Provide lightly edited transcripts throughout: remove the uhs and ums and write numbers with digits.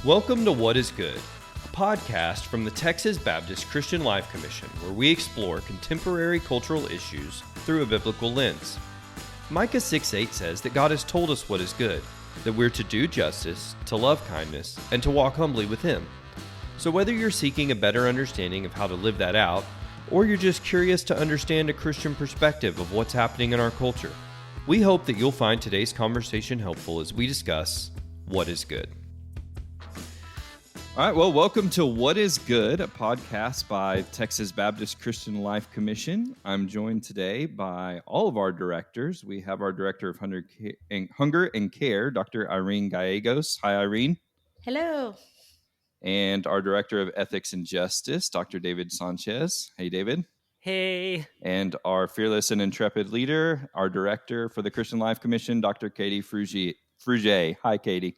Welcome to What is Good, a podcast from the Texas Baptist Christian Life Commission, where we explore contemporary cultural issues through a biblical lens. Micah 6:8 says that God has told us what is good, that we're to do justice, to love kindness, and to walk humbly with Him. So whether you're seeking a better understanding of how to live that out, or you're just curious to understand a Christian perspective of what's happening in our culture, we hope that you'll find today's conversation helpful as we discuss what is good. All right, well, welcome to What is Good, a podcast by Texas Baptist Christian Life Commission. I'm joined today by all of our directors. We have our Director of Hunger and Care, Dr. Irene Gallegos. Hi, Irene. Hello. And our Director of Ethics and Justice, Dr. David Sanchez. Hey, David. Hey. And our fearless and intrepid leader, our Director for the Christian Life Commission, Dr. Katie Frugier. Hi, Katie.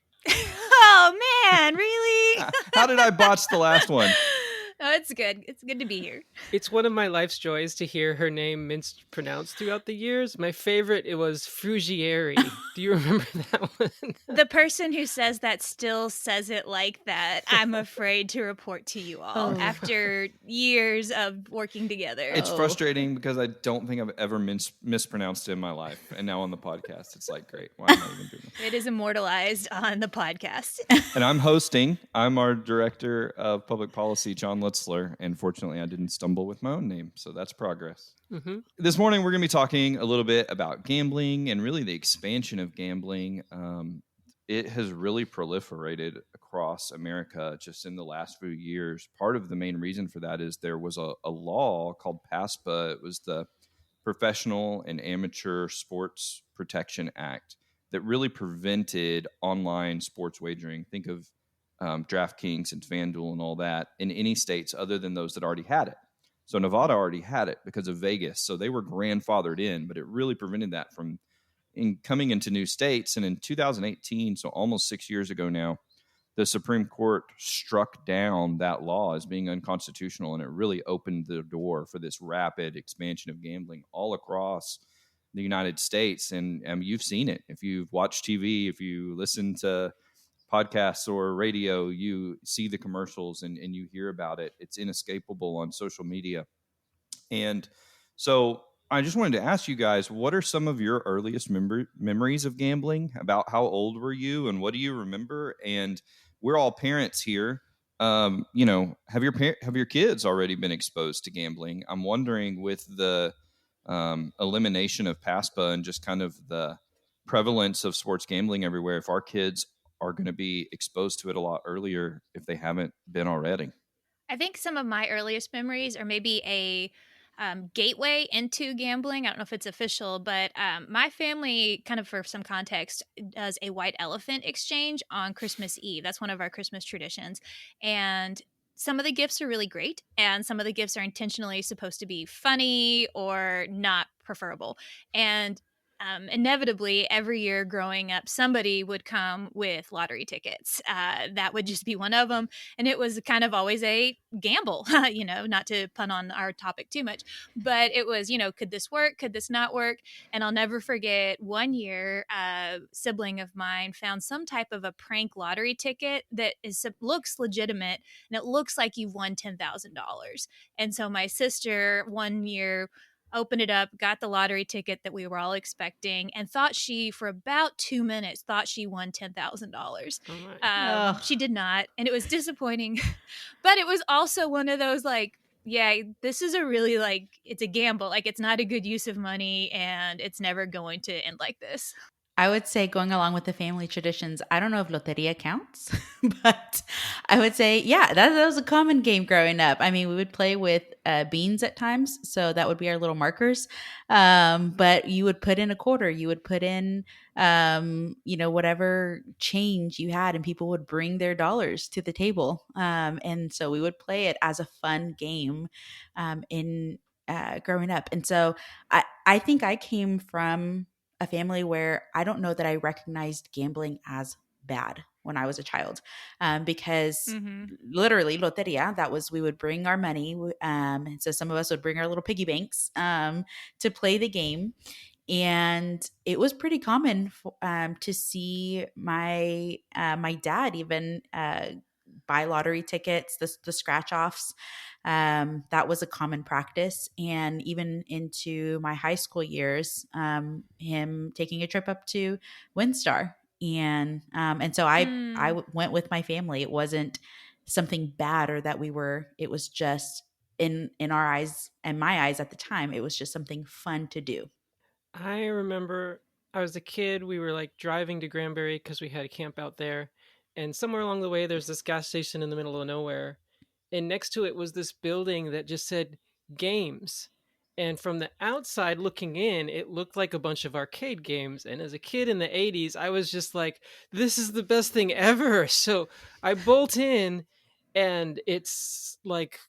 Oh, man, really? How did I botch the last one? Oh, it's good. It's good to be here. It's one of my life's joys to hear her name mispronounced throughout the years. My favorite, it was Frugieri. Do you remember that one? The person who says that still says it like that. I'm afraid to report to you all after years of working together. It's frustrating because I don't think I've ever mispronounced it in my life. And now on the podcast, it's like, great. Why am I even doing this? It is immortalized on the podcast. And I'm hosting. I'm our Director of Public Policy, John Lutzler, and fortunately I didn't stumble with my own name, so that's progress. Mm-hmm. This morning we're going to be talking a little bit about gambling and really the expansion of gambling. It has really proliferated across America just in the last few years. Part of the main reason for that is there was a law called PASPA. It was the Professional and Amateur Sports Protection Act that really prevented online sports wagering. Think of DraftKings and FanDuel and all that in any states other than those that already had it. So Nevada already had it because of Vegas. So they were grandfathered in, but it really prevented that from coming into new states. And in 2018, so almost 6 years ago now, the Supreme Court struck down that law as being unconstitutional, and it really opened the door for this rapid expansion of gambling all across the United States. And you've seen it. If you've watched TV, if you listen to podcasts or radio, you see the commercials and you hear about it. It's inescapable on social media. And so I just wanted to ask you guys, what are some of your earliest memories of gambling? About how old were you and what do you remember? And we're all parents here. Have your kids already been exposed to gambling? I'm wondering, with the elimination of PASPA and just kind of the prevalence of sports gambling everywhere, if our kids are going to be exposed to it a lot earlier if they haven't been already. I think some of my earliest memories are maybe a gateway into gambling. I don't know if it's official, but my family, kind of for some context, does a white elephant exchange on Christmas Eve. That's one of our Christmas traditions. And some of the gifts are really great, and some of the gifts are intentionally supposed to be funny or not preferable. And inevitably, every year growing up, somebody would come with lottery tickets. That would just be one of them. And it was kind of always a gamble, not to pun on our topic too much, but it was, could this work? Could this not work? And I'll never forget one year, a sibling of mine found some type of a prank lottery ticket that looks legitimate, and it looks like you've won $10,000. And so my sister one year opened it up, got the lottery ticket that we were all expecting, and for about 2 minutes, thought she won $10,000. She did not, and it was disappointing. But it was also one of those, this is a really, it's a gamble. It's not a good use of money, and it's never going to end like this. I would say, going along with the family traditions, I don't know if loteria counts, but I would say, yeah, that was a common game growing up. I mean, we would play with beans at times, so that would be our little markers. But you would put in a quarter, you would put in, whatever change you had, and people would bring their dollars to the table. And so we would play it as a fun game in growing up. And so I think I came from a family where I don't know that I recognized gambling as bad when I was a child, because literally loteria, we would bring our money. And so some of us would bring our little piggy banks to play the game. And it was pretty common to see my dad even buy lottery tickets, the scratch offs. That was a common practice, and even into my high school years, him taking a trip up to WinStar, and so Mm. went with my family. It wasn't something bad or that we were. It was just in our eyes and my eyes at the time. It was just something fun to do. I remember I was a kid. We were like driving to Granbury because we had a camp out there. And somewhere along the way, there's this gas station in the middle of nowhere. And next to it was this building that just said games. And from the outside looking in, it looked like a bunch of arcade games. And as a kid in the 80s, I was just like, this is the best thing ever. So I bolt in, and it's like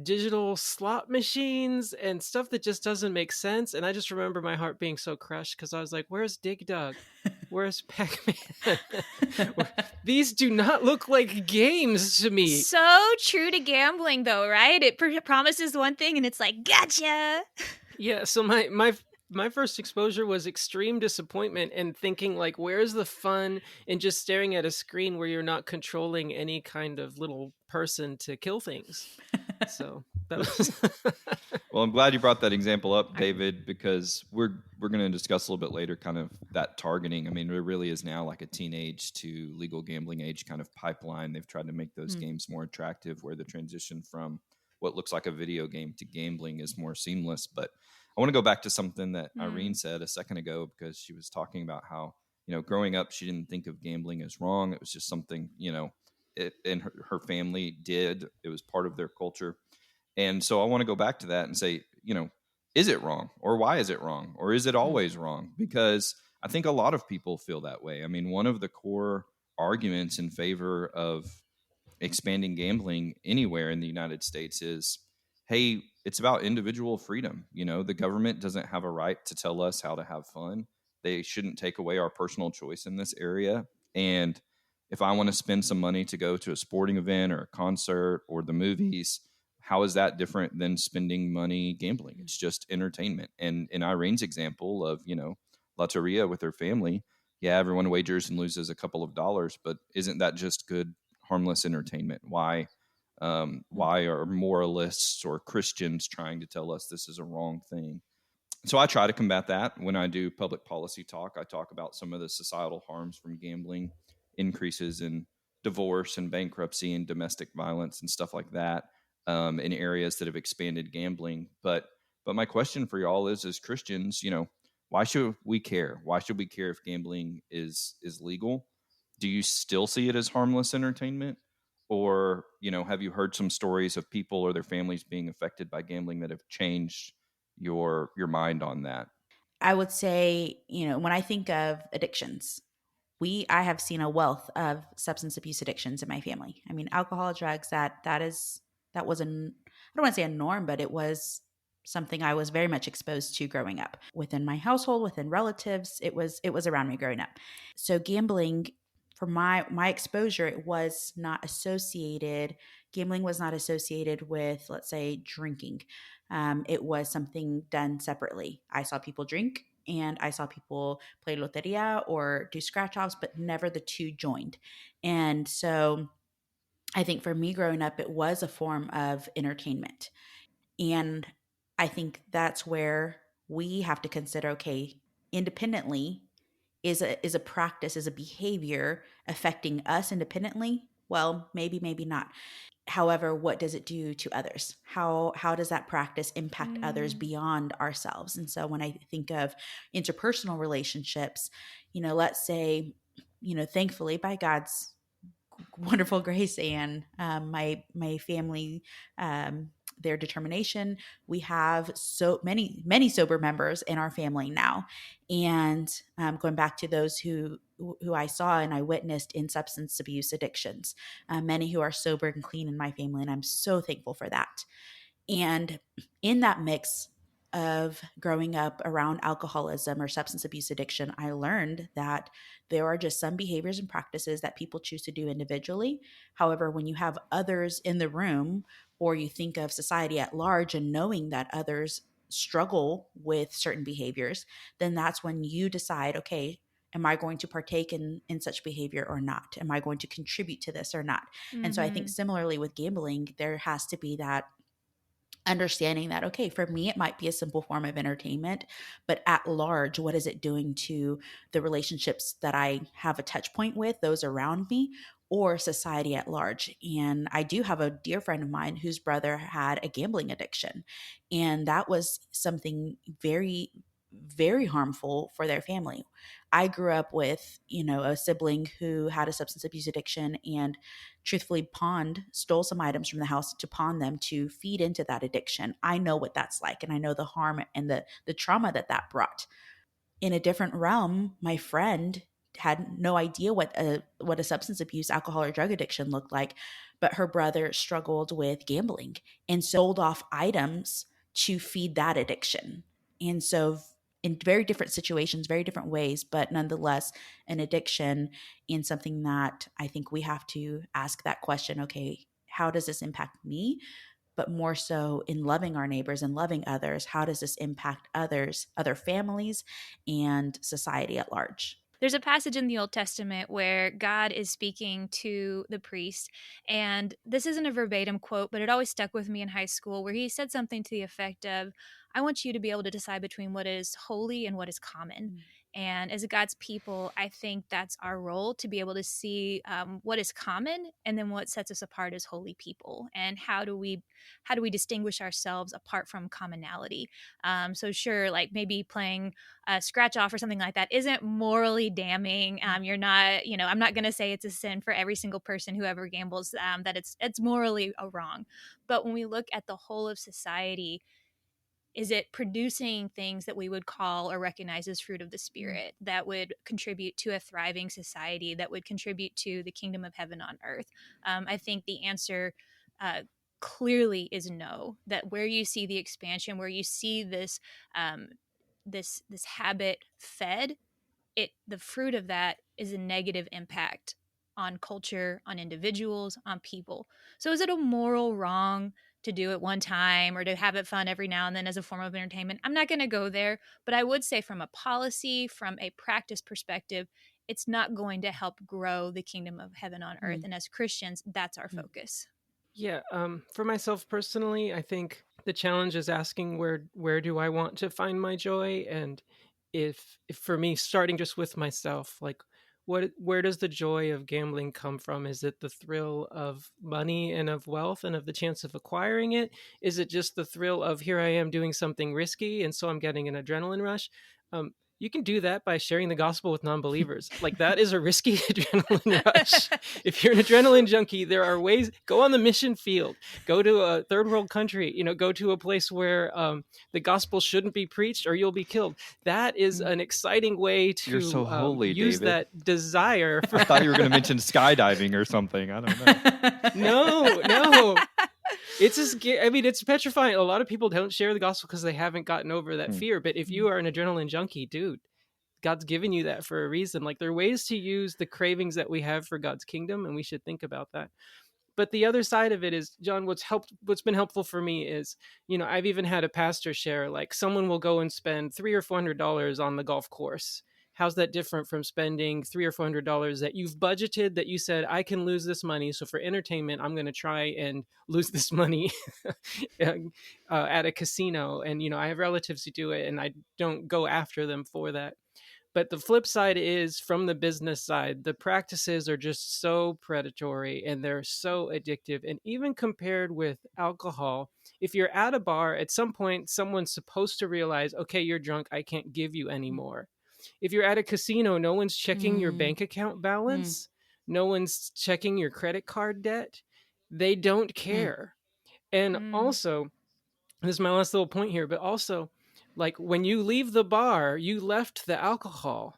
digital slot machines and stuff that just doesn't make sense. And I just remember my heart being so crushed because I was like, "Where's Dig Dug? Where's Pac Man? These do not look like games to me." So true to gambling, though, right? It promises one thing and it's like, gotcha. Yeah, so my first exposure was extreme disappointment and thinking like, where's the fun in just staring at a screen where you're not controlling any kind of little person to kill things? So that was Well, I'm glad you brought that example up, David, because we're going to discuss a little bit later kind of that targeting. I mean, there really is now like a teenage to legal gambling age kind of pipeline. They've tried to make those games more attractive, where the transition from what looks like a video game to gambling is more seamless. But I want to go back to something that Irene said a second ago, because she was talking about how, growing up, she didn't think of gambling as wrong. It was just something, and her family did. It was part of their culture. And so I want to go back to that and say, is it wrong, or why is it wrong, or is it always wrong? Because I think a lot of people feel that way. I mean, one of the core arguments in favor of expanding gambling anywhere in the United States is, hey, it's about individual freedom. The government doesn't have a right to tell us how to have fun. They shouldn't take away our personal choice in this area. And if I want to spend some money to go to a sporting event or a concert or the movies, how is that different than spending money gambling? It's just entertainment. And in Irene's example of, Lotteria with her family, yeah, everyone wagers and loses a couple of dollars, but isn't that just good, harmless entertainment? Why are moralists or Christians trying to tell us this is a wrong thing? So I try to combat that when I do public policy talk. I talk about some of the societal harms from gambling, increases in divorce and bankruptcy and domestic violence and stuff like that, in areas that have expanded gambling. But my question for y'all is, as Christians, why should we care? Why should we care if gambling is legal? Do you still see it as harmless entertainment? Or, have you heard some stories of people or their families being affected by gambling that have changed your mind on that? I would say, when I think of addictions, I have seen a wealth of substance abuse addictions in my family. I mean, alcohol, drugs, that was I don't want to say a norm, but it was something I was very much exposed to growing up within my household, within relatives. It was around me growing up. So gambling, for my exposure, gambling was not associated with, let's say, drinking. It was something done separately. I saw people drink and I saw people play loteria or do scratch offs, but never the two joined. And so I think for me growing up, it was a form of entertainment. And I think that's where we have to consider, okay, independently, is a practice, is a behavior affecting us independently? Well, maybe not. However, what does it do to others? How does that practice impact others beyond ourselves? And so when I think of interpersonal relationships, let's say, thankfully by God's wonderful grace and my family, their determination, we have so many sober members in our family now. And going back to those who I saw and I witnessed in substance abuse addictions, many who are sober and clean in my family, and I'm so thankful for that. And in that mix of growing up around alcoholism or substance abuse addiction, I learned that there are just some behaviors and practices that people choose to do individually. However, when you have others in the room, or you think of society at large and knowing that others struggle with certain behaviors, then that's when you decide, okay, am I going to partake in such behavior or not? Am I going to contribute to this or not? And so I think similarly with gambling, there has to be that understanding that, okay, for me it might be a simple form of entertainment, but at large, what is it doing to the relationships that I have a touch point with, those around me, or society at large? And I do have a dear friend of mine whose brother had a gambling addiction, and that was something very, very harmful for their family. I grew up with, a sibling who had a substance abuse addiction, and truthfully stole some items from the house to pawn them to feed into that addiction. I know what that's like, and I know the harm and the trauma that brought. In a different realm, my friend had no idea what a substance abuse, alcohol, or drug addiction looked like, but her brother struggled with gambling and sold off items to feed that addiction. And so in very different situations, very different ways, but nonetheless an addiction, and something that I think we have to ask that question, okay, how does this impact me? But more so in loving our neighbors and loving others, how does this impact others, other families, and society at large? There's a passage in the Old Testament where God is speaking to the priest, and this isn't a verbatim quote, but it always stuck with me in high school, where he said something to the effect of, I want you to be able to decide between what is holy and what is common. And as God's people, I think that's our role, to be able to see what is common, and then what sets us apart as holy people, and how do we distinguish ourselves apart from commonality. So sure, like maybe playing scratch off or something like that isn't morally damning. You're not, I'm not going to say it's a sin for every single person who ever gambles, that it's morally wrong. But when we look at the whole of society, is it producing things that we would call or recognize as fruit of the Spirit, that would contribute to a thriving society, that would contribute to the kingdom of heaven on earth? I think the answer clearly is no. That where you see the expansion, where you see this this habit fed, the fruit of that is a negative impact on culture, on individuals, on people. So is it a moral wrong to do it one time or to have it fun every now and then as a form of entertainment? I'm not going to go there, but I would say from a policy, from a practice perspective, it's not going to help grow the kingdom of heaven on earth. And as Christians, that's our focus. Yeah, for myself personally, I think the challenge is asking where do I want to find my joy, and if for me, starting just with myself, like where does the joy of gambling come from? Is it the thrill of money and of wealth and of the chance of acquiring it? Is it just the thrill of, here I am doing something risky, and so I'm getting an adrenaline rush? You can do that by sharing the gospel with non-believers. Like, that is a risky adrenaline rush. If you're an adrenaline junkie, there are ways. Go on the mission field. Go to a third world country. Go to a place where the gospel shouldn't be preached, or you'll be killed. That is an exciting way to You're so holy, use David. that desire. I thought you were going to mention skydiving or something. I don't know. No. It's just, it's petrifying. A lot of people don't share the gospel because they haven't gotten over that fear. But if you are an adrenaline junkie, dude, God's given you that for a reason. Like, there are ways to use the cravings that we have for God's kingdom, and we should think about that. But the other side of it is, John, what's been helpful for me is, I've even had a pastor share, like, someone will go and spend $300 or $400 on the golf course. How's that different from spending $300 or $400 that you've budgeted, that you said, I can lose this money, so for entertainment, I'm going to try and lose this money at a casino. And, I have relatives who do it, and I don't go after them for that. But the flip side is, from the business side, the practices are just so predatory and they're so addictive. And even compared with alcohol, if you're at a bar, at some point, someone's supposed to realize, okay, you're drunk, I can't give you any more. If you're at a casino, no one's checking your bank account balance. No one's checking your credit card debt. They don't care. And also, this is my last little point here, but also, like, when you leave the bar, you left the alcohol.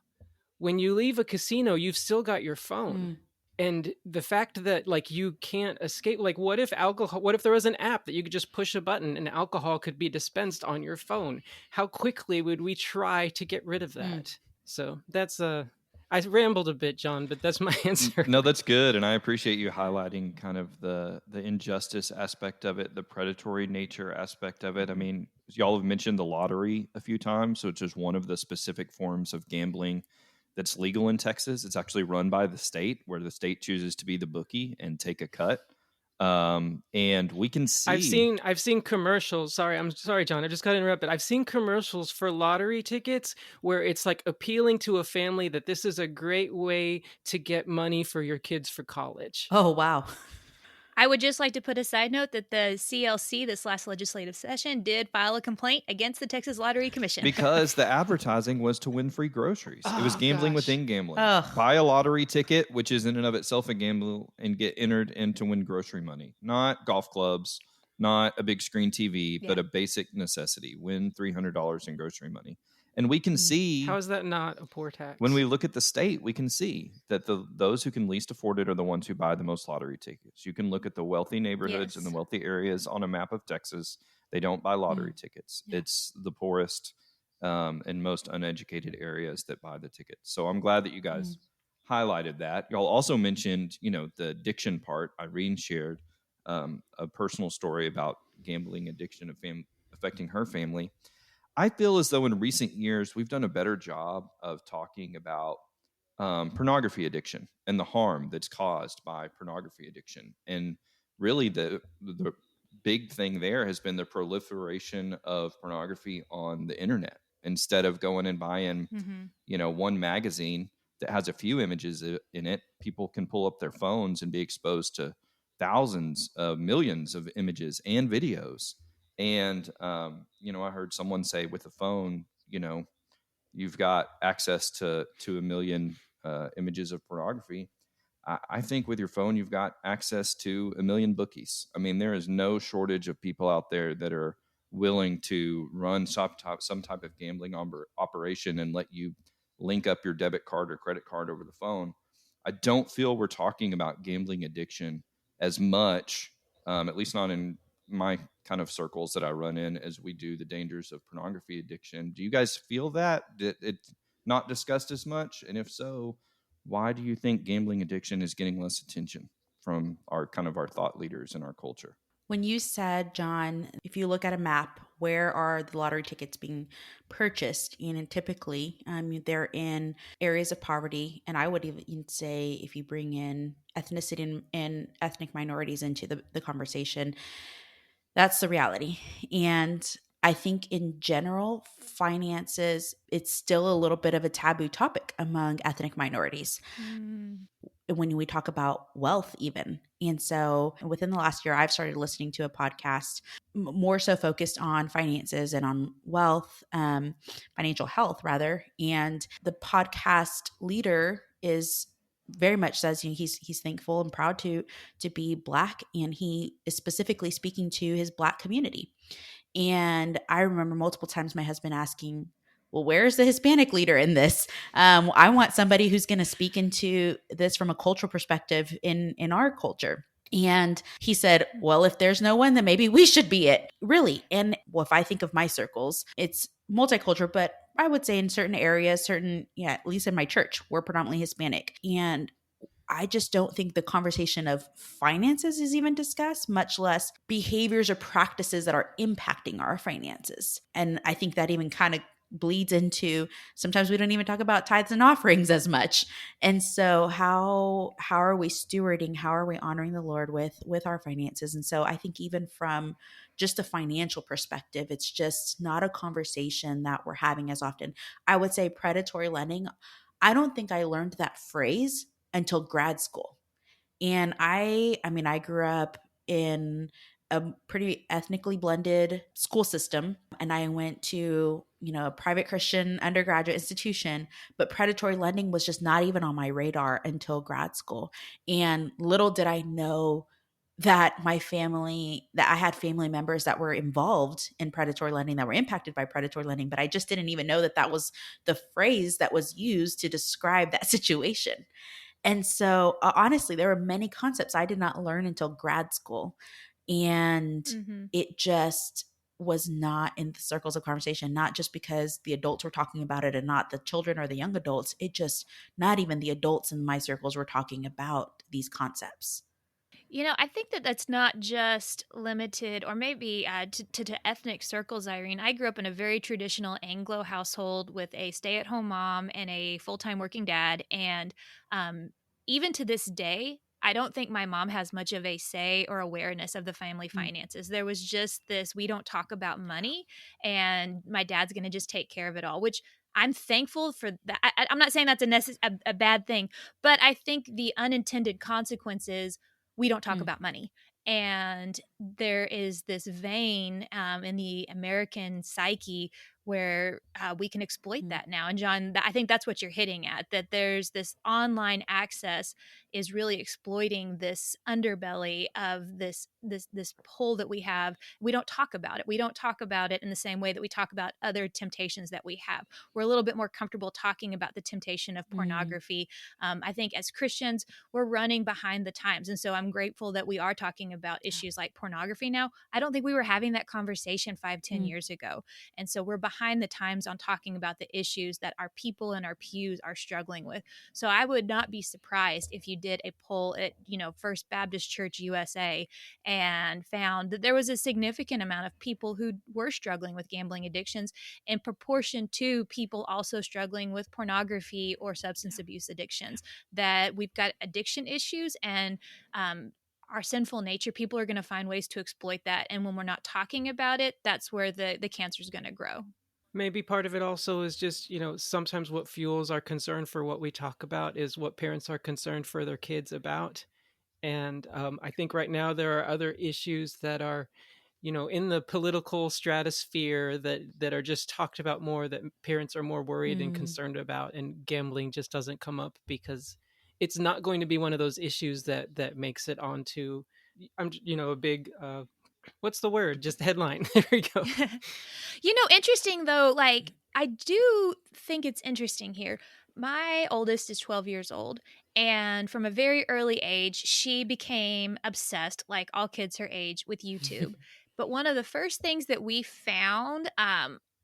When you leave a casino, you've still got your phone. And the fact that, like, you can't escape, like, what if there was an app that you could just push a button and alcohol could be dispensed on your phone? How quickly would we try to get rid of that? So that's I rambled a bit, John, but that's my answer. No, that's good. And I appreciate you highlighting kind of the injustice aspect of it, the predatory nature aspect of it. I mean, y'all have mentioned the lottery a few times, which is one of the specific forms of gambling that's legal in Texas. It's actually run by the state, where the state chooses to be the bookie and take a cut. And we can see I've seen commercials. Sorry, I'm sorry, John. I just got interrupted. I've seen commercials for lottery tickets where it's like appealing to a family that this is a great way to get money for your kids for college. Oh, wow. I would just like to put a side note that the CLC this last legislative session did file a complaint against the Texas Lottery Commission. because the advertising was to win free groceries. It was Oh, gambling gosh. within gambling. Ugh. Buy a lottery ticket, which is in and of itself a gamble, and get entered in to win grocery money. Not golf clubs, not a big screen TV, but Yeah. a basic necessity. Win $300 in grocery money. And we can see How is that not a poor tax? when we look at the state, we can see that those who can least afford it are the ones who buy the most lottery tickets. You can look at the wealthy neighborhoods and the Yes. wealthy areas on a map of Texas. They don't buy lottery tickets. Yeah. It's the poorest and most uneducated areas that buy the tickets. So I'm glad that you guys highlighted that. Y'all also mentioned, the addiction part. Irene shared a personal story about gambling addiction affecting her family. I feel as though in recent years we've done a better job of talking about pornography addiction and the harm that's caused by pornography addiction. And really, the big thing there has been the proliferation of pornography on the internet. Instead of going and buying, one magazine that has a few images in it, people can pull up their phones and be exposed to thousands of millions of images and videos. And, I heard someone say with a phone, you've got access to a million images of pornography. I think with your phone, you've got access to a million bookies. I mean, there is no shortage of people out there that are willing to run some type of gambling operation and let you link up your debit card or credit card over the phone. I don't feel we're talking about gambling addiction as much, at least not in my kind of circles that I run in, as we do the dangers of pornography addiction. Do you guys feel that it's not discussed as much? And if so, why do you think gambling addiction is getting less attention from our thought leaders in our culture? When you said, John, if you look at a map, where are the lottery tickets being purchased? And typically, they're in areas of poverty. And I would even say, if you bring in ethnicity and ethnic minorities into the conversation, that's the reality. And I think in general, finances, it's still a little bit of a taboo topic among ethnic minorities when we talk about wealth even. And so within the last year, I've started listening to a podcast more so focused on finances and on wealth, financial health rather. And the podcast leader is very much says, he's thankful and proud to be Black, and he is specifically speaking to his Black community. And I remember multiple times my husband asking, well, where's the Hispanic leader in this? I want somebody who's going to speak into this from a cultural perspective in our culture. And he said, well, if there's no one, then maybe we should be it. Really. And if I think of my circles, it's multicultural, but I would say in certain areas, at least in my church, we're predominantly Hispanic. And I just don't think the conversation of finances is even discussed, much less behaviors or practices that are impacting our finances. And I think that even kind of bleeds into, sometimes we don't even talk about tithes and offerings as much. And so how are we stewarding, how are we honoring the Lord with our finances? And so I think even from just a financial perspective, it's just not a conversation that we're having as often. I would say predatory lending, I don't think I learned that phrase until grad school. And I grew up in a pretty ethnically blended school system, and I went to, a private Christian undergraduate institution, but predatory lending was just not even on my radar until grad school. And little did I know that I had family members that were involved in predatory lending, that were impacted by predatory lending, but I just didn't even know that was the phrase that was used to describe that situation. And so, honestly, there were many concepts I did not learn until grad school. And it just was not in the circles of conversation, not just because the adults were talking about it and not the children or the young adults. It just, not even the adults in my circles were talking about these concepts. I think that that's not just limited, or maybe to ethnic circles, Irene. I grew up in a very traditional Anglo household with a stay at home mom and a full time working dad. And um, even to this day, I don't think my mom has much of a say or awareness of the family Mm. finances. There was just this, we don't talk about money, and my dad's going to just take care of it all, which I'm thankful for that. I'm not saying that's a bad thing, but I think the unintended consequences, we don't talk Mm. about money. And there is this vein in the American psyche where we can exploit Mm. that now. And John, I think that's what you're hitting at, that there's this online access is really exploiting this underbelly of this pull that we have. We don't talk about it. We don't talk about it in the same way that we talk about other temptations that we have. We're a little bit more comfortable talking about the temptation of Mm. pornography. I think as Christians, we're running behind the times. And so I'm grateful that we are talking about issues like pornography now. I don't think we were having that conversation 5-10 Mm. years ago. And so we're behind the times on talking about the issues that our people in our pews are struggling with. So I would not be surprised if you did a poll at, First Baptist Church USA and found that there was a significant amount of people who were struggling with gambling addictions in proportion to people also struggling with pornography or substance abuse addictions, that we've got addiction issues, and our sinful nature, people are going to find ways to exploit that. And when we're not talking about it, that's where the cancer is going to grow. Maybe part of it also is just, sometimes what fuels our concern for what we talk about is what parents are concerned for their kids about. And I think right now there are other issues that are, in the political stratosphere that are just talked about more, that parents are more worried and Mm. concerned about, and gambling just doesn't come up because it's not going to be one of those issues that makes it onto, a big what's the word? Just headline. There we go. Interesting though, like I do think it's interesting here. My oldest is 12 years old, and from a very early age, she became obsessed, like all kids her age, with YouTube. But one of the first things that we found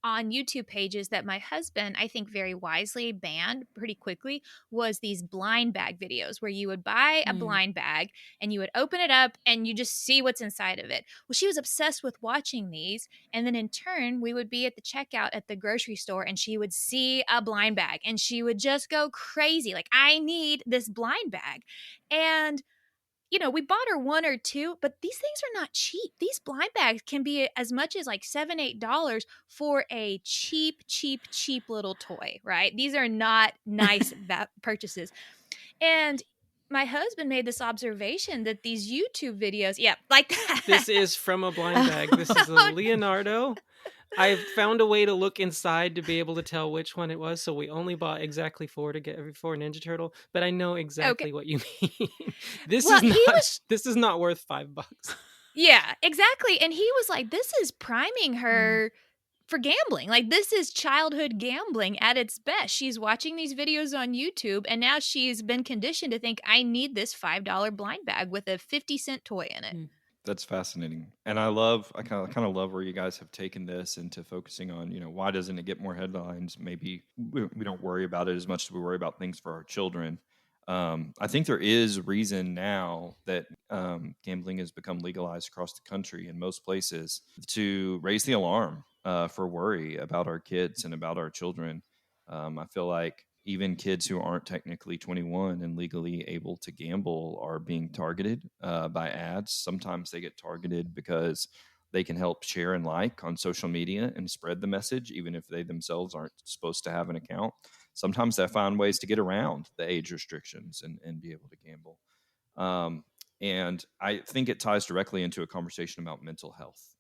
on YouTube pages that my husband, I think very wisely, banned pretty quickly was these blind bag videos where you would buy a Mm. blind bag and you would open it up and you just see what's inside of it. Well, she was obsessed with watching these. And then in turn, we would be at the checkout at the grocery store and she would see a blind bag and she would just go crazy. Like, I need this blind bag. And we bought her one or two, but these things are not cheap. These blind bags can be as much as like $7-8 for a cheap, cheap, cheap little toy, right? These are not nice purchases. And my husband made this observation that these YouTube videos, yeah, like that. This is from a blind bag. This is a Leonardo. I found a way to look inside to be able to tell which one it was, so we only bought exactly 4 to get every 4 Ninja Turtle, but I know exactly Okay. what you mean. This Well, this is not worth $5. Yeah, exactly. And he was like, this is priming Mm. her for gambling. Like, this is childhood gambling at its best. She's watching these videos on YouTube, and now she's been conditioned to think, I need this $5 blind bag with a 50-cent toy in it. Mm. That's fascinating. And I kind of love where you guys have taken this into focusing on, why doesn't it get more headlines? Maybe we don't worry about it as much as we worry about things for our children. I think there is reason now that gambling has become legalized across the country in most places to raise the alarm for worry about our kids and about our children. I feel like even kids who aren't technically 21 and legally able to gamble are being targeted by ads. Sometimes they get targeted because they can help share and like on social media and spread the message, even if they themselves aren't supposed to have an account. Sometimes they find ways to get around the age restrictions and be able to gamble. And I think it ties directly into a conversation about mental health.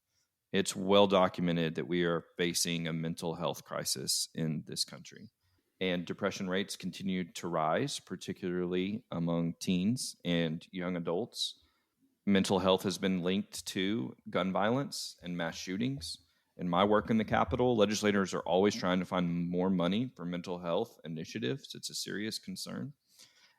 It's well documented that we are facing a mental health crisis in this country. And depression rates continue to rise, particularly among teens and young adults. Mental health has been linked to gun violence and mass shootings. In my work in the Capitol, legislators are always trying to find more money for mental health initiatives. It's a serious concern.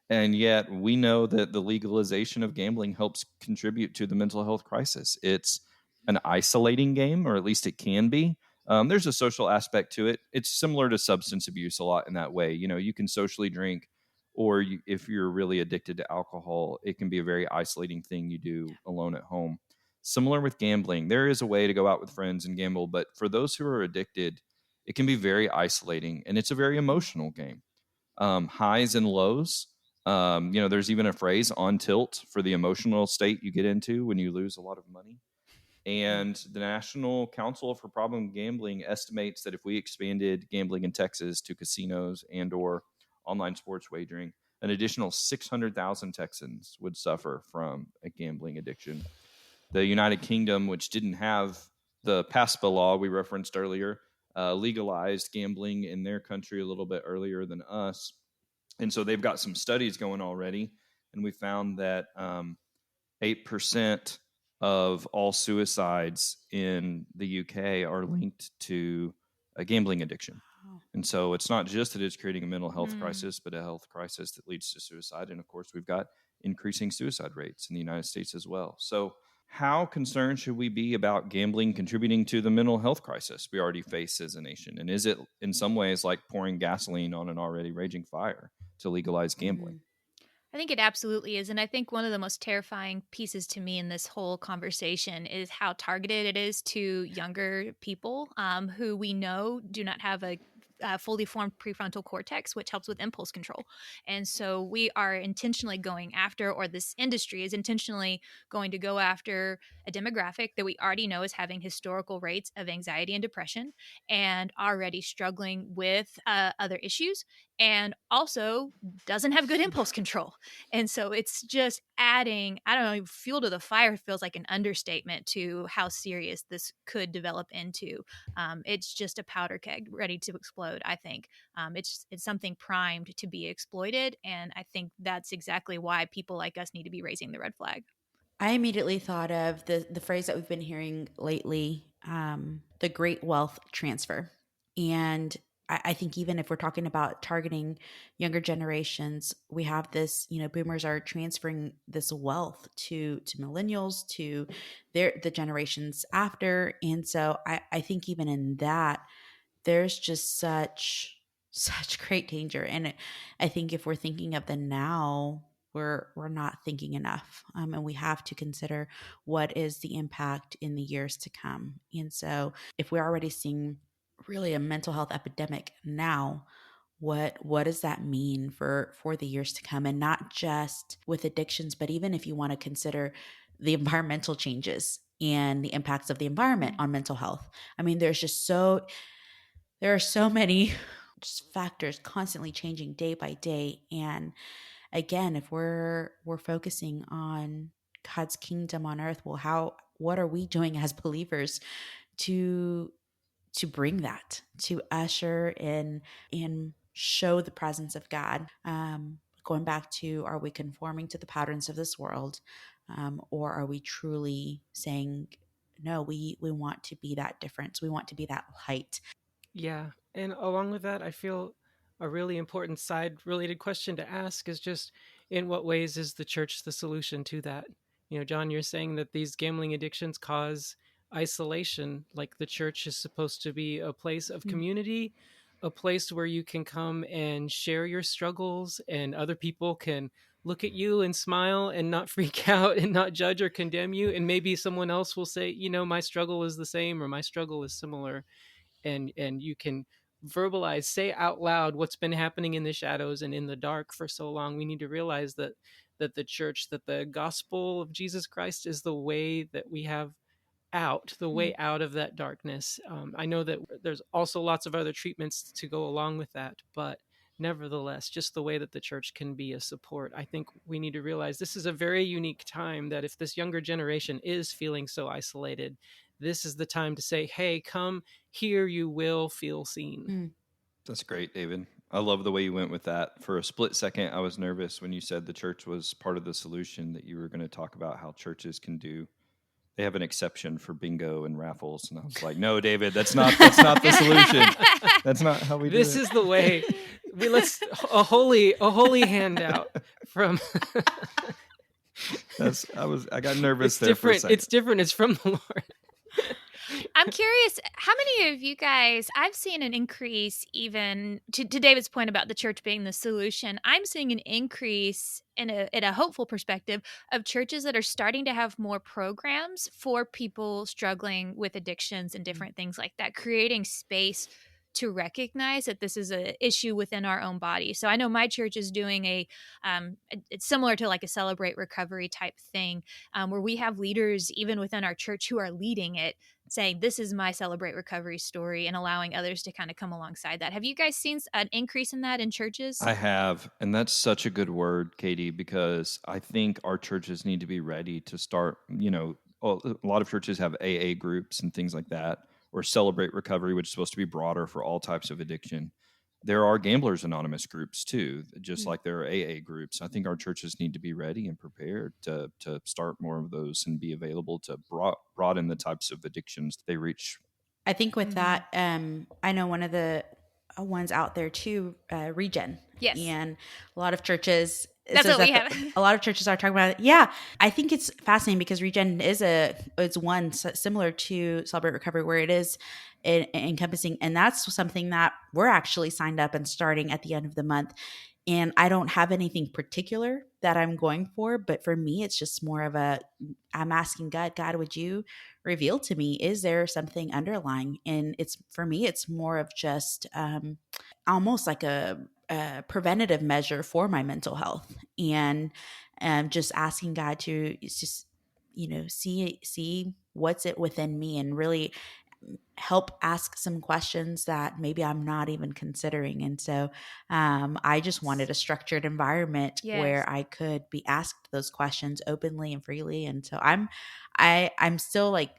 And yet, we know that the legalization of gambling helps contribute to the mental health crisis. It's an isolating game, or at least it can be. There's a social aspect to it. It's similar to substance abuse a lot in that way. You can socially drink or if you're really addicted to alcohol, it can be a very isolating thing you do alone at home. Similar with gambling, there is a way to go out with friends and gamble, but for those who are addicted, it can be very isolating, and it's a very emotional game. Highs and lows. There's even a phrase, on tilt, for the emotional state you get into when you lose a lot of money. And the National Council for Problem Gambling estimates that if we expanded gambling in Texas to casinos and or online sports wagering, an additional 600,000 Texans would suffer from a gambling addiction. The United Kingdom, which didn't have the PASPA law we referenced earlier, legalized gambling in their country a little bit earlier than us. And so they've got some studies going already. And we found that 8% of all suicides in the UK are linked to a gambling addiction. And so it's not just that it's creating a mental health crisis, but a health crisis that leads to suicide. And of course, we've got increasing suicide rates in the United States as well. So how concerned should we be about gambling contributing to the mental health crisis we already face as a nation? And is it in some ways like pouring gasoline on an already raging fire to legalize gambling? I think it absolutely is. And I think one of the most terrifying pieces to me in this whole conversation is how targeted it is to younger people who we know do not have a fully formed prefrontal cortex, which helps with impulse control. And so we are intentionally going after, or this industry is intentionally going to go after a demographic that we already know is having historical rates of anxiety and depression and already struggling with other issues, and also doesn't have good impulse control. And so it's just adding, I don't know, fuel to the fire feels like an understatement to how serious this could develop into. It's just a powder keg ready to explode, I think. It's something primed to be exploited. And I think that's exactly why people like us need to be raising the red flag. I immediately thought of the phrase that we've been hearing lately, the great wealth transfer. And I think even if we're talking about targeting younger generations, we have this, boomers are transferring this wealth to millennials, to the generations after. And so I think even in that, there's just such great danger. And I think if we're thinking of the now, we're not thinking enough, and we have to consider what is the impact in the years to come. And so if we're already seeing really a mental health epidemic now, what does that mean for the years to come? And not just with addictions, but even if you want to consider the environmental changes and the impacts of the environment on mental health. I mean, there are so many just factors constantly changing day by day. And again, if we're focusing on God's kingdom on earth, well, what are we doing as believers to bring that, to usher in and show the presence of God? Going back to, are we conforming to the patterns of this world, or are we truly saying, no, we want to be that difference. We want to be that light. Yeah. And along with that, I feel a really important side related question to ask is just, in what ways is the church the solution to that? John, you're saying that these gambling addictions cause isolation. Like, the church is supposed to be a place of community, a place where you can come and share your struggles, and other people can look at you and smile and not freak out and not judge or condemn you. And maybe someone else will say, my struggle is the same, or my struggle is similar. And you can verbalize, say out loud what's been happening in the shadows and in the dark for so long. We need to realize that the church, that the gospel of Jesus Christ is the way that we have the way out of that darkness. I know that there's also lots of other treatments to go along with that, but nevertheless, just the way that the church can be a support. I think we need to realize this is a very unique time, that if this younger generation is feeling so isolated, this is the time to say, hey, come here, you will feel seen. That's great, David. I love the way you went with that. For a split second, I was nervous when you said the church was part of the solution, that you were going to talk about how churches they have an exception for bingo and raffles. And I was like, no, David, that's not the solution. That's not how we do it. This is the way. Let's a holy handout from I got nervous it's there different. for a second. It's different. It's from the Lord. I'm curious, how many of you guys, I've seen an increase even to David's point about the church being the solution. I'm seeing an increase in a hopeful perspective of churches that are starting to have more programs for people struggling with addictions and different things like that, creating space to recognize that this is an issue within our own body. So I know my church is doing it's similar to like a Celebrate Recovery type thing, where we have leaders even within our church who are leading it, saying this is my Celebrate Recovery story, and allowing others to kind of come alongside that. Have you guys seen an increase in that in churches? I have, and that's such a good word, Katie, because I think our churches need to be ready to start. A lot of churches have AA groups and things like that, or Celebrate Recovery, which is supposed to be broader for all types of addiction. There are Gamblers Anonymous groups too, just like there are AA groups. I think our churches need to be ready and prepared to start more of those and be available to broaden the types of addictions they reach. I think with that, I know one of the ones out there too, Regen. Yes. And a lot of churches. That's what we have. A lot of churches are talking about it. Yeah, I think it's fascinating because Regen it's one similar to Celebrate Recovery, where it is encompassing, and that's something that we're actually signed up and starting at the end of the month. And I don't have anything particular that I'm going for, but for me, it's just more of I'm asking God, would you reveal to me, is there something underlying? And for me, it's more of just almost like a preventative measure for my mental health, and just asking God to just see what's it within me, and really help ask some questions that maybe I'm not even considering. And so I just wanted a structured environment where I could be asked those questions openly and freely. And so I'm still like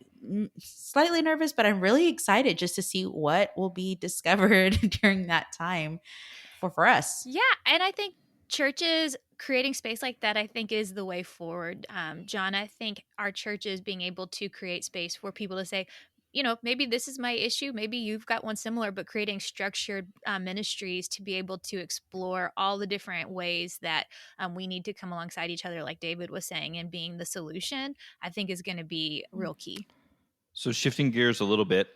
slightly nervous, but I'm really excited just to see what will be discovered during that time for us. Yeah, and I think churches creating space like that, I think, is the way forward. John, I think our churches being able to create space for people to say, maybe this is my issue, maybe you've got one similar, but creating structured ministries to be able to explore all the different ways that we need to come alongside each other, like David was saying, and being the solution, I think is going to be real key. So shifting gears a little bit,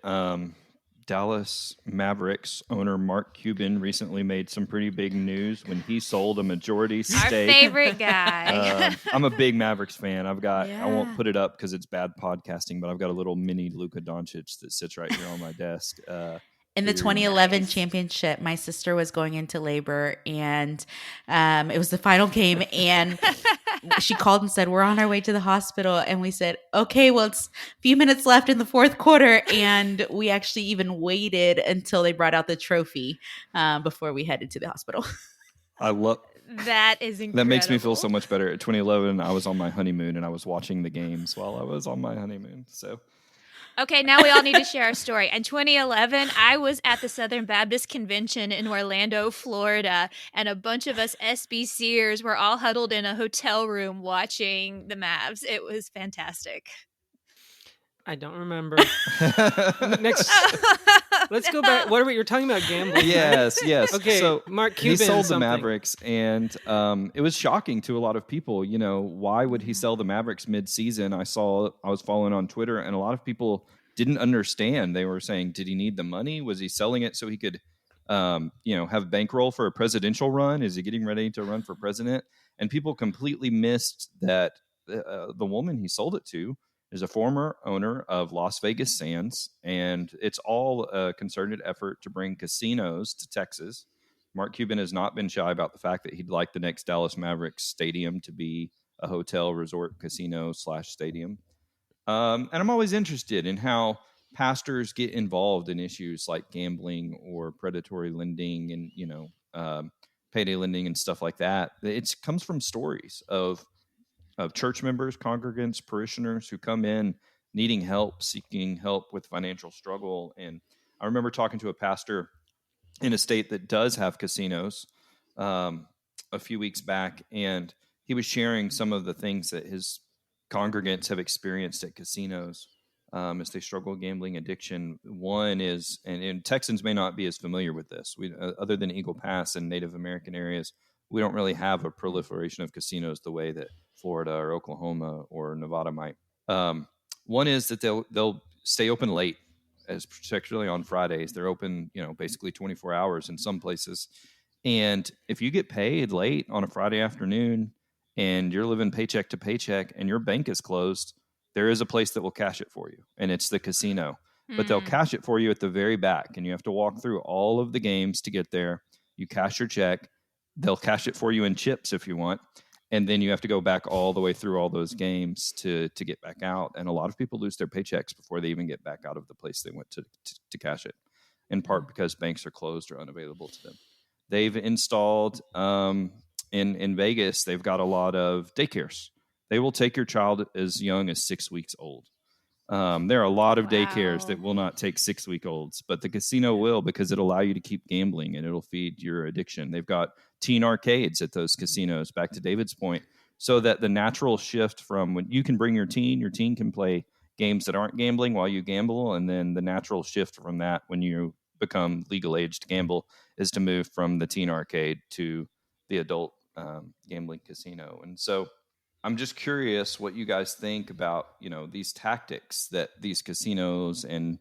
Dallas Mavericks owner Mark Cuban recently made some pretty big news when he sold a majority stake. Our favorite guy. I'm a big Mavericks fan. I won't put it up because it's bad podcasting, but I've got a little mini Luka Doncic that sits right here on my desk. In the 2011 championship, my sister was going into labor, and it was the final game, and she called and said, we're on our way to the hospital. And we said, okay, well, it's a few minutes left in the fourth quarter. And we actually even waited until they brought out the trophy before we headed to the hospital. I love that. Is incredible. That makes me feel so much better. At 2011, I was on my honeymoon, and I was watching the games while I was on my honeymoon. So. Okay, now we all need to share our story. In 2011, I was at the Southern Baptist Convention in Orlando, Florida, and a bunch of us SBCers were all huddled in a hotel room watching the Mavs. It was fantastic. I don't remember. Next, let's go back. What were you talking about? Gambling? Yes. Okay, so Mark Cuban he sold the Mavericks, and it was shocking to a lot of people. Why would he sell the Mavericks mid-season? I was following on Twitter, and a lot of people didn't understand. They were saying, did he need the money? Was he selling it so he could, have bankroll for a presidential run? Is he getting ready to run for president? And people completely missed that the woman he sold it to is a former owner of Las Vegas Sands, and it's all a concerted effort to bring casinos to Texas. Mark Cuban has not been shy about the fact that he'd like the next Dallas Mavericks stadium to be a hotel, resort, casino / stadium. And I'm always interested in how pastors get involved in issues like gambling or predatory lending and, payday lending and stuff like that. It comes from stories of church members, congregants, parishioners who come in needing help, seeking help with financial struggle. And I remember talking to a pastor in a state that does have casinos a few weeks back, and he was sharing some of the things that his congregants have experienced at casinos as they struggle with gambling addiction. One is, and Texans may not be as familiar with this, other than Eagle Pass and Native American areas, we don't really have a proliferation of casinos the way that Florida or Oklahoma or Nevada might. One is that they'll stay open late. as particularly on Fridays. They're open, basically 24 hours in some places. And if you get paid late on a Friday afternoon and you're living paycheck to paycheck and your bank is closed, there is a place that will cash it for you, and it's the casino. But they'll cash it for you at the very back, and you have to walk through all of the games to get there. You cash your check. They'll cash it for you in chips if you want, and then you have to go back all the way through all those games to get back out. And a lot of people lose their paychecks before they even get back out of the place they went to cash it, in part because banks are closed or unavailable to them. They've installed in Vegas, they've got a lot of daycares. They will take your child as young as 6 weeks old. There are a lot of daycares that will not take 6-week-olds, but the casino will, because it'll allow you to keep gambling and it'll feed your addiction. They've got teen arcades at those casinos, back to David's point, so that the natural shift from when you can bring your teen can play games that aren't gambling while you gamble, and then the natural shift from that when you become legal age to gamble is to move from the teen arcade to the adult gambling casino. And so I'm just curious what you guys think about, these tactics that these casinos and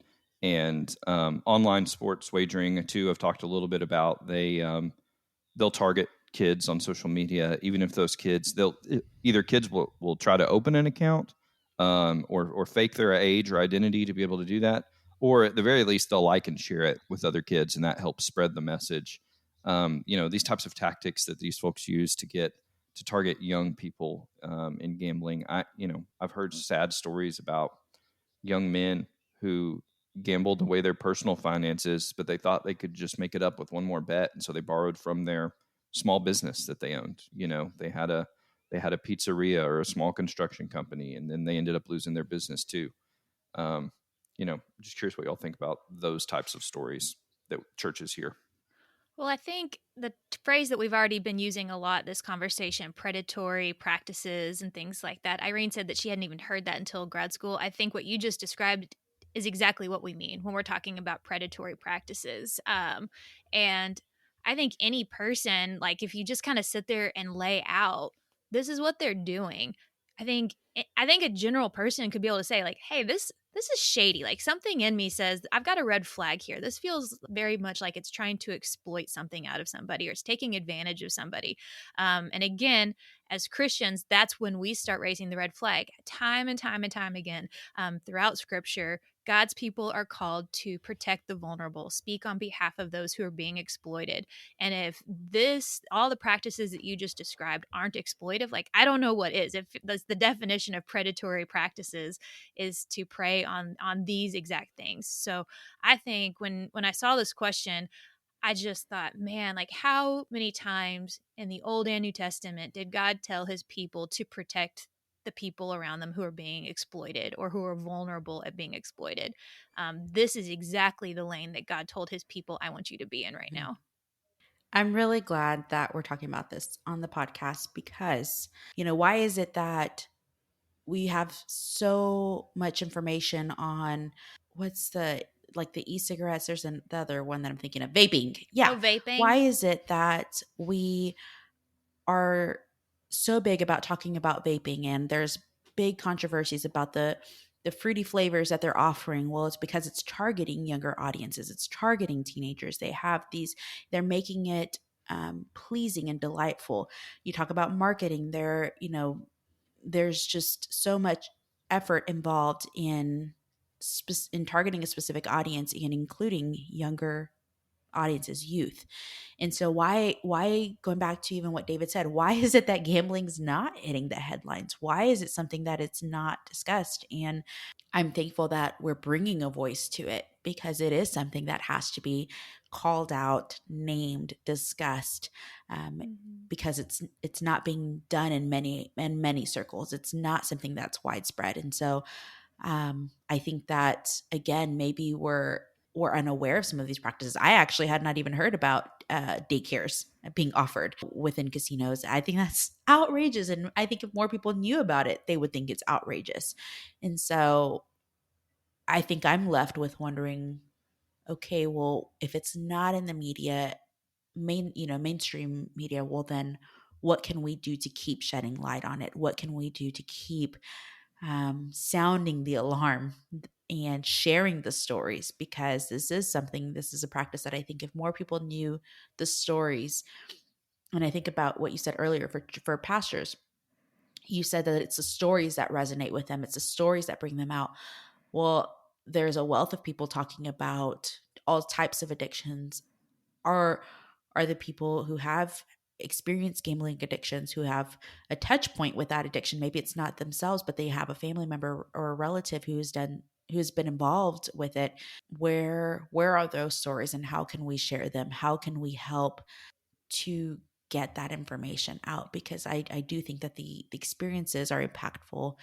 online sports wagering too have talked a little bit about. They'll target kids on social media, even if those kids, kids will try to open an account or fake their age or identity to be able to do that, or at the very least they'll like and share it with other kids, and that helps spread the message. These types of tactics that these folks use to target young people in gambling. I've heard sad stories about young men who gambled away their personal finances, but they thought they could just make it up with one more bet, and so they borrowed from their small business that they owned. They had a pizzeria or a small construction company, and then they ended up losing their business too. Just curious what y'all think about those types of stories that churches hear. Well, I think the phrase that we've already been using a lot this conversation, predatory practices and things like that. Irene said that she hadn't even heard that until grad school. I think what you just described is exactly what we mean when we're talking about predatory practices. And I think any person, like if you just kind of sit there and lay out, this is what they're doing. I think a general person could be able to say like, hey, this is shady. Like something in me says I've got a red flag here. This feels very much like it's trying to exploit something out of somebody, or it's taking advantage of somebody. And again, as Christians, that's when we start raising the red flag time and time and time again. Throughout Scripture, God's people are called to protect the vulnerable, speak on behalf of those who are being exploited. And if all the practices that you just described aren't exploitive, like I don't know what is. If that's the definition of predatory practices, is to prey on these exact things. So I think when I saw this question, I just thought, man, like how many times in the Old and New Testament did God tell his people to protect the people around them who are being exploited or who are vulnerable at being exploited? This is exactly the lane that God told his people, I want you to be in right now. I'm really glad that we're talking about this on the podcast because, why is it that we have so much information on what's the e-cigarettes? There's the other one that I'm thinking of, vaping. Yeah. Oh, vaping. Why is it that we are so big about talking about vaping, and there's big controversies about the fruity flavors that they're offering? Well, it's because it's targeting younger audiences. It's targeting teenagers. They're making it pleasing and delightful. You talk about marketing there, there's just so much effort involved in targeting a specific audience and including younger audiences, youth. And so why going back to even what David said, why is it that gambling's not hitting the headlines? Why is it something that it's not discussed? And I'm thankful that we're bringing a voice to it, because it is something that has to be called out, named, discussed, because it's not being done in many circles. It's not something that's widespread. And so I think that, again, maybe we're unaware of some of these practices. I actually had not even heard about daycares being offered within casinos. I think that's outrageous. And I think if more people knew about it, they would think it's outrageous. And so I think I'm left with wondering, okay, well, if it's not in the media, mainstream media, well, then what can we do to keep shedding light on it? What can we do to keep sounding the alarm and sharing the stories, because this is a practice that I think if more people knew the stories. And I think about what you said earlier for pastors. You said that it's the stories that resonate with them, it's the stories that bring them out. Well, there's a wealth of people talking about all types of addictions. Are the people who have experienced gambling addictions, who have a touch point with that addiction. Maybe it's not themselves, but they have a family member or a relative who's been involved with it. Where are those stories, and how can we share them? How can we help to get that information out? Because I do think that the experiences are impactful,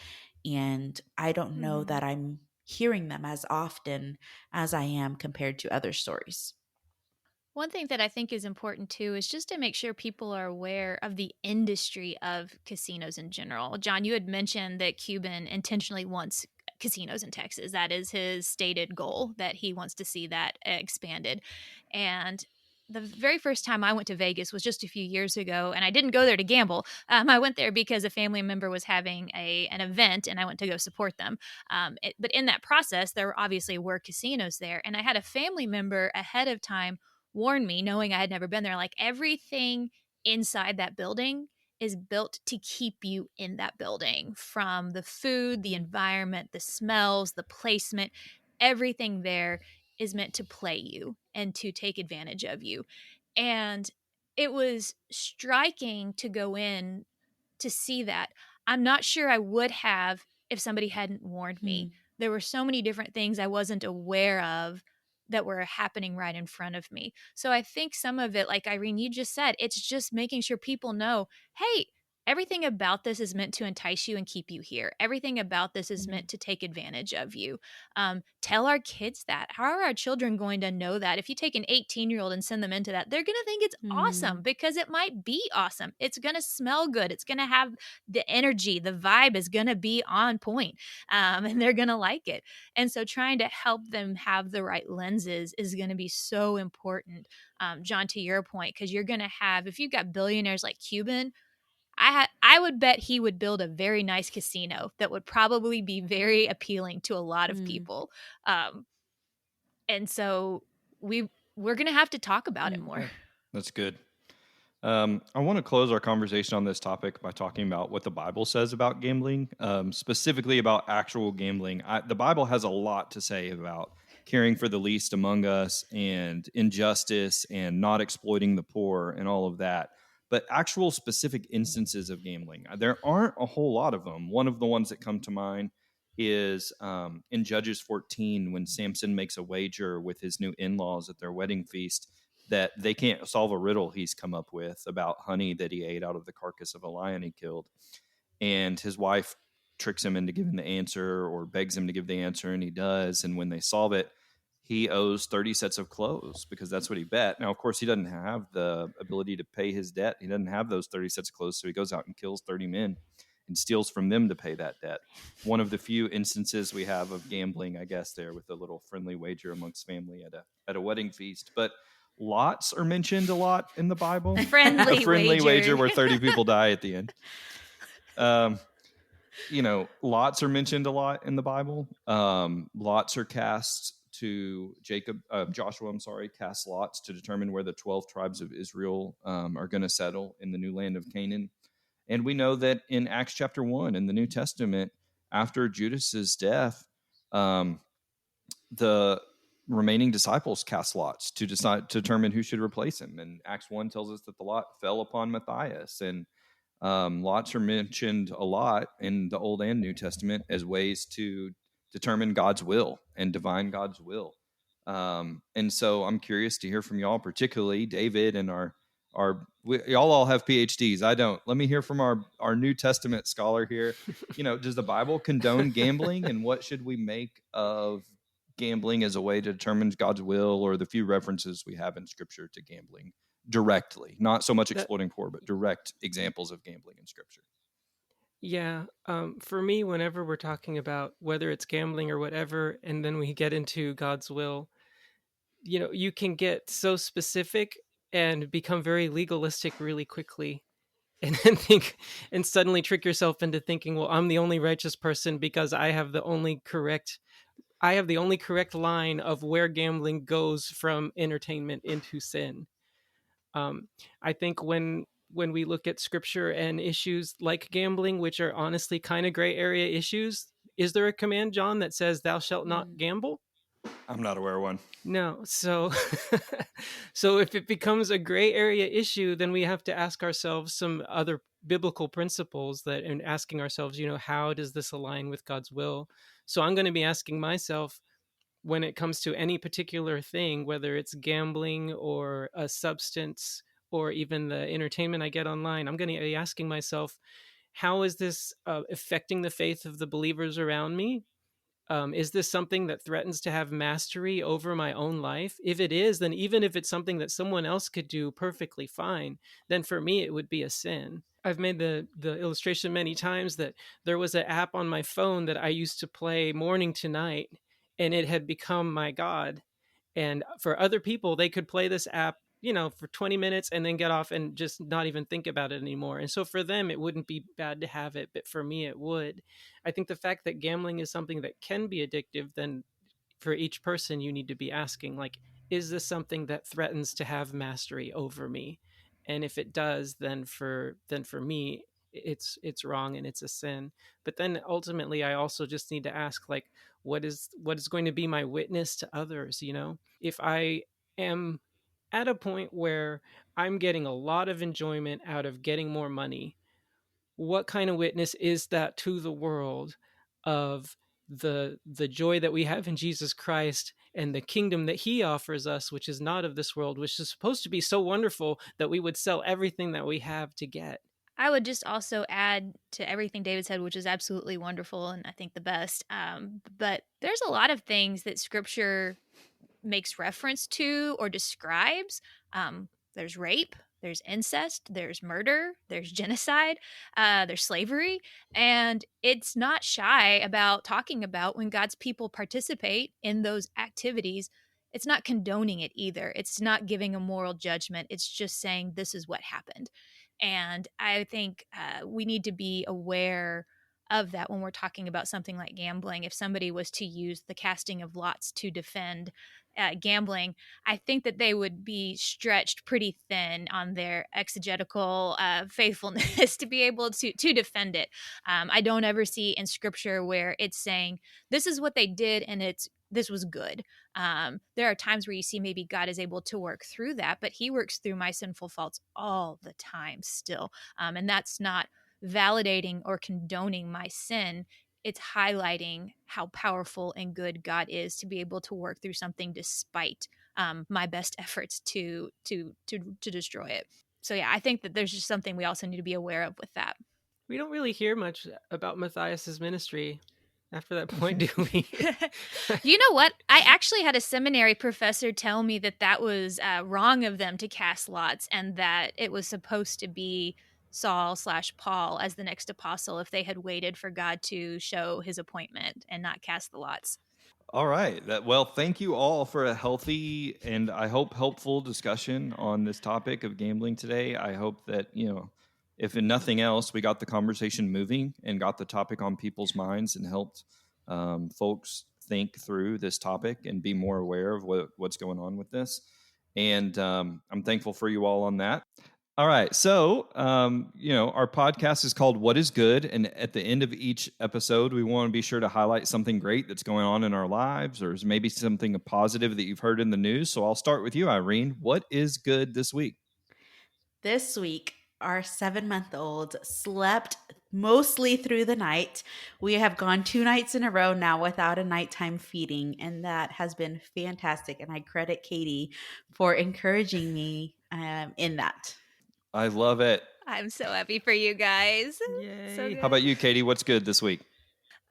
and I don't know Mhm. that I'm hearing them as often as I am compared to other stories. One thing that I think is important too is just to make sure people are aware of the industry of casinos in general. John, you had mentioned that Cuban intentionally wants casinos in Texas. That is his stated goal, that he wants to see that expanded. And the very first time I went to Vegas was just a few years ago, and I didn't go there to gamble. I went there because a family member was having an event, and I went to go support them. But in that process, there obviously were casinos there, and I had a family member ahead of time warn me, knowing I had never been there, like everything inside that building is built to keep you in that building, from the food, the environment, the smells, the placement. Everything there is meant to play you and to take advantage of you. And it was striking to go in to see that. I'm not sure I would have if somebody hadn't warned me. Hmm. There were so many different things I wasn't aware of that were happening right in front of me. So I think some of it, like Irene, you just said, it's just making sure people know, hey, everything about this is meant to entice you and keep you here. Everything about this is Mhm. meant to take advantage of you. Tell our kids that. How are our children going to know that? If you take an 18-year-old and send them into that, they're going to think it's awesome, Mhm. because it might be awesome. It's going to smell good. It's going to have the energy. The vibe is going to be on point, and they're going to like it. And so trying to help them have the right lenses is going to be so important. John, to your point, because you're going to have, if you've got billionaires like Cuban, I would bet he would build a very nice casino that would probably be very appealing to a lot of Mm. people. Um, and so we're going to have to talk about it Mm. more. Yeah, that's good. I want to close our conversation on this topic by talking about what the Bible says about gambling, specifically about actual gambling. The Bible has a lot to say about caring for the least among us and injustice and not exploiting the poor and all of that. But actual specific instances of gambling, there aren't a whole lot of them. One of the ones that come to mind is in Judges 14, when Samson makes a wager with his new in-laws at their wedding feast that they can't solve a riddle he's come up with about honey that he ate out of the carcass of a lion he killed. And his wife tricks him into giving the answer, or begs him to give the answer, and he does. And when they solve it, he owes 30 sets of clothes because that's what he bet. Now, of course, he doesn't have the ability to pay his debt. He doesn't have those 30 sets of clothes. So he goes out and kills 30 men and steals from them to pay that debt. One of the few instances we have of gambling, I guess, there, with a little friendly wager amongst family at a wedding feast. But lots are mentioned a lot in the Bible. A Friendly friendly wager wager. where 30 people die at the end. Um, lots are mentioned a lot in the Bible. Lots are cast to Joshua, I'm sorry, cast lots to determine where the 12 tribes of Israel are going to settle in the new land of Canaan. And we know that in Acts chapter 1 in the New Testament, after Judas's death, um, the remaining disciples cast lots to decide to determine who should replace him. And Acts 1 tells us that the lot fell upon Matthias. And lots are mentioned a lot in the Old and New Testament as ways to determine God's will and divine God's will. And so I'm curious to hear from y'all, particularly David and y'all all have PhDs. I don't. Let me hear from our New Testament scholar here. Does the Bible condone gambling, and what should we make of gambling as a way to determine God's will, or the few references we have in Scripture to gambling directly, not so much That exploiting poor, but direct examples of gambling in Scripture? Yeah, for me, whenever we're talking about whether it's gambling or whatever, and then we get into God's will, you can get so specific and become very legalistic really quickly. and then think and suddenly trick yourself into thinking, well, I'm the only righteous person because I have the only correct line of where gambling goes from entertainment into sin. um, I think when we look at scripture and issues like gambling, which are honestly kind of gray area issues, is there a command, John, that says thou shalt not gamble? I'm not aware of one. No. So so if it becomes a gray area issue, then we have to ask ourselves some other biblical principles, that and asking ourselves, how does this align with God's will? So I'm going to be asking myself, when it comes to any particular thing, whether it's gambling or a substance or even the entertainment I get online, I'm going to be asking myself, how is this affecting the faith of the believers around me? Is this something that threatens to have mastery over my own life? If it is, then even if it's something that someone else could do perfectly fine, then for me it would be a sin. I've made the illustration many times that there was an app on my phone that I used to play morning to night, and it had become my god. And for other people, they could play this app, for 20 minutes and then get off and just not even think about it anymore. And so for them, it wouldn't be bad to have it, but for me, it would. I think the fact that gambling is something that can be addictive, then for each person, you need to be asking, like, is this something that threatens to have mastery over me? And if it does, then for me, it's wrong and it's a sin. But then ultimately, I also just need to ask, like, what is going to be my witness to others? If I am at a point where I'm getting a lot of enjoyment out of getting more money, what kind of witness is that to the world of the joy that we have in Jesus Christ and the kingdom that he offers us, which is not of this world, which is supposed to be so wonderful that we would sell everything that we have to get? I would just also add to everything David said, which is absolutely wonderful and I think the best. But there's a lot of things that scripture makes reference to or describes. There's rape, there's incest, there's murder, there's genocide, there's slavery. And it's not shy about talking about when God's people participate in those activities. It's not condoning it either. It's not giving a moral judgment. It's just saying this is what happened. And I think we need to be aware of that when we're talking about something like gambling. If somebody was to use the casting of lots to defend gambling, I think that they would be stretched pretty thin on their exegetical faithfulness to be able to defend it. I don't ever see in scripture where it's saying this is what they did and this was good. There are times where you see maybe God is able to work through that, but he works through my sinful faults all the time still. And that's not validating or condoning my sin. It's highlighting how powerful and good God is to be able to work through something despite my best efforts to destroy it. So yeah, I think that there's just something we also need to be aware of with that. We don't really hear much about Matthias's ministry after that point, do we? You know what? I actually had a seminary professor tell me that was wrong of them to cast lots, and that it was supposed to be Saul/Paul as the next apostle if they had waited for God to show his appointment and not cast the lots. All right. Well, thank you all for a healthy and I hope helpful discussion on this topic of gambling today. I hope that, if in nothing else, we got the conversation moving and got the topic on people's minds and helped folks think through this topic and be more aware of what's going on with this. And I'm thankful for you all on that. All right. So, our podcast is called What is Good? And at the end of each episode, we want to be sure to highlight something great that's going on in our lives, or maybe something positive that you've heard in the news. So I'll start with you, Irene. What is good this week? This week, our 7-month-old slept mostly through the night. We have gone 2 nights in a row now without a nighttime feeding, and that has been fantastic. And I credit Katie for encouraging me in that. I love it. I'm so happy for you guys. Yay. So good. How about you, Katie? What's good this week?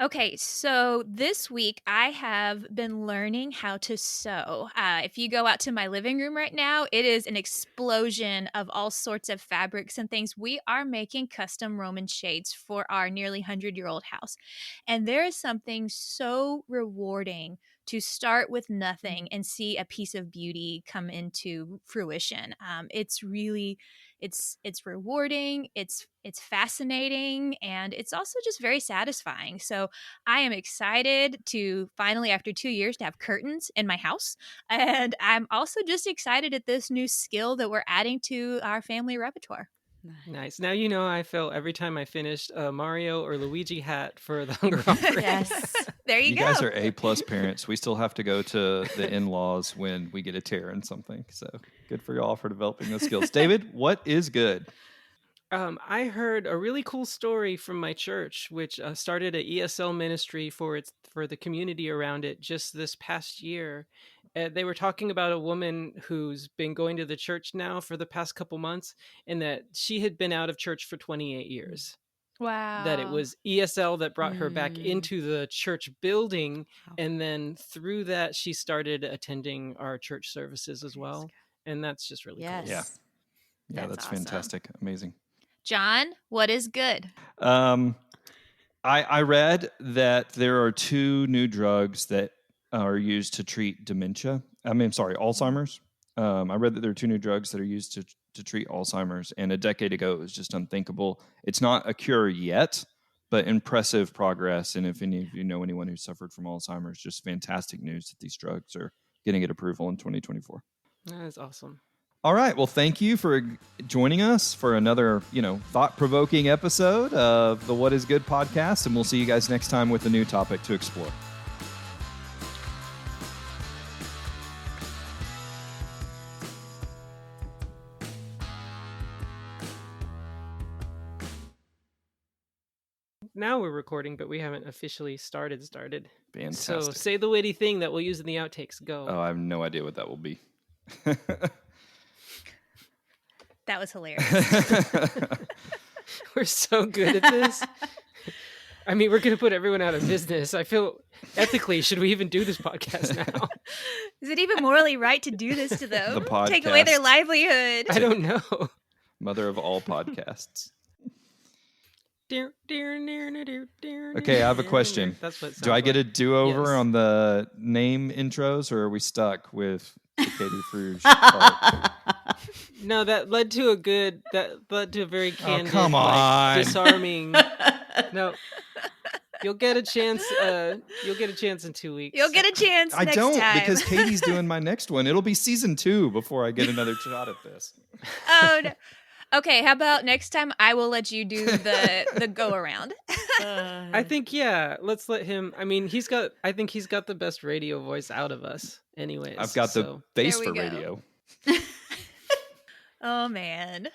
Okay, so this week I have been learning how to sew. If you go out to my living room right now, it is an explosion of all sorts of fabrics and things. We are making custom Roman shades for our nearly 100-year-old house. And there is something so rewarding to start with nothing and see a piece of beauty come into fruition. It's really, it's rewarding, it's fascinating, and it's also just very satisfying. So I am excited to finally, after 2 years, to have curtains in my house. And I'm also just excited at this new skill that we're adding to our family repertoire. Nice. Now you know I felt every time I finished a Mario or Luigi hat for the hunger offering. Yes. There you You go. guys are A+ parents. We still have to go to the in-laws when we get a tear in something. So good for y'all for developing those skills. David, what is good? I heard a really cool story from my church, which started an ESL ministry for the community around it just this past year. They were talking about a woman who's been going to the church now for the past couple months, and that she had been out of church for 28 years. Wow. That it was ESL that brought her back Mm. into the church building, Wow. and then through that she started attending our church services as Praise well, God. and that's just really Yes. cool. Yeah. Yeah, That's that's awesome. fantastic. Amazing. John, what is good? I read that there are 2 new drugs that are used to treat dementia. Alzheimer's. I read that there are 2 new drugs that are used to treat Alzheimer's, and a decade ago it was just unthinkable. It's not a cure yet, but impressive progress. And if any of you know anyone who suffered from Alzheimer's, just fantastic news that these drugs are getting at approval in 2024. That is awesome. All right. Well, thank you for joining us for another, thought-provoking episode of the What is Good podcast. And we'll see you guys next time with a new topic to explore. Now we're recording, but we haven't officially started. Fantastic. So say the witty thing that we'll use in the outtakes. Go. Oh, I have no idea what that will be. That was hilarious. We're so good at this. I mean, we're going to put everyone out of business. I feel ethically, should we even do this podcast now? Is it even morally right to do this to them? The podcast. Take away their livelihood. I don't know. Mother of all podcasts. Okay, Okay, I have a question. That's what it Do I sounds get a like. do-over Yes. on the name intros, or are we stuck with the Katie Fruge part? No, that led to a very candid, come on. disarming. No, you'll get a chance. You'll get a chance in 2 weeks. You'll get a chance I next don't, time. because Katie's doing my next one. It'll be season 2 before I get another shot at this. Oh, no. Okay, how about next time I will let you do the go around. I think let's let him. I mean, I think he's got the best radio voice out of us. Anyways, I've got the There face we for go. radio. Oh man.